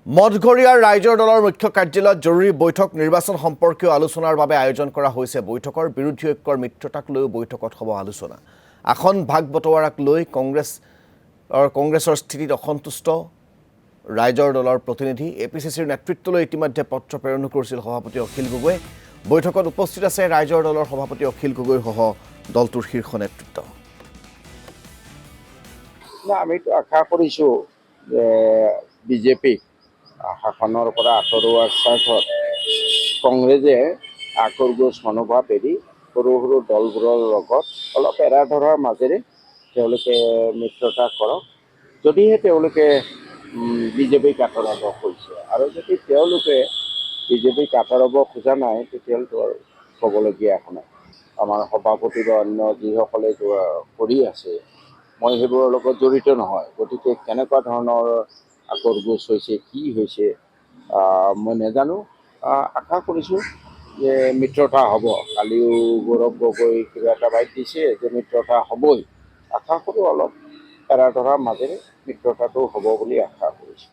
মঠঘৰীয়াৰ ৰাইজৰ দলৰ মুখ্য কাৰ্যালয়ত জৰুৰী বৈঠক নিৰ্বাচন সম্পৰ্কীয় আলোচনাৰ বাবে আয়োজন কৰা হৈছে। বৈঠকৰ বিৰোধী ঐক্যৰ মিত্ৰতাক লৈ বৈঠকত হ'ব আলোচনা। আসন ভাগ বটোৱাৰাক লৈ কংগ্ৰেছৰ স্থিতিত অসন্তুষ্ট ৰাইজৰ দলৰ প্ৰতিনিধি এপিচিচিৰ নেতৃত্বলৈ ইতিমধ্যে পত্ৰ প্ৰেৰণ কৰিছিল সভাপতি অখিল গগৈয়ে। বৈঠকত উপস্থিত আছে ৰাইজৰ দলৰ সভাপতি অখিল গগৈৰ সহ দলটোৰ শীৰ্ষ নেতৃত্ব। আমিতো আশা কৰিছোঁ যে বিজেপিক শাসনৰ পৰা আঁতৰোৱাৰ স্বাৰ্থত কংগ্ৰেছে আকোৰগোজ মনোভাৱ এৰি সৰু সৰু দলবোৰৰ লগত অলপ এৰা ধৰাৰ মাজেৰে তেওঁলোকে মিত্ৰতা কৰক। যদিহে তেওঁলোকে বিজেপিক আঁতৰাব খুজিছে আৰু যদি তেওঁলোকে বিজেপিক আঁতৰাব খোজা নাই তেতিয়াহ'লেতো আৰু ক'বলগীয়া একো নাই। আমাৰ সভাপতি বা অন্য যিসকলে কৰি আছে মই সেইবোৰৰ লগত জড়িত নহয়, গতিকে কেনেকুৱা ধৰণৰ আকোৰগোজ হৈছে কি হৈছে মই নাজানো। আশা কৰিছোঁ যে মিত্ৰতা হ'ব। কালিও গৌৰৱ গগৈ কিবা এটা বাইট দিছে যে মিত্ৰতা হ'বই। আশা কৰোঁ অলপ এৰা ধৰাৰ মাজেৰে মিত্ৰতাটো হ'ব বুলি আশা কৰিছোঁ।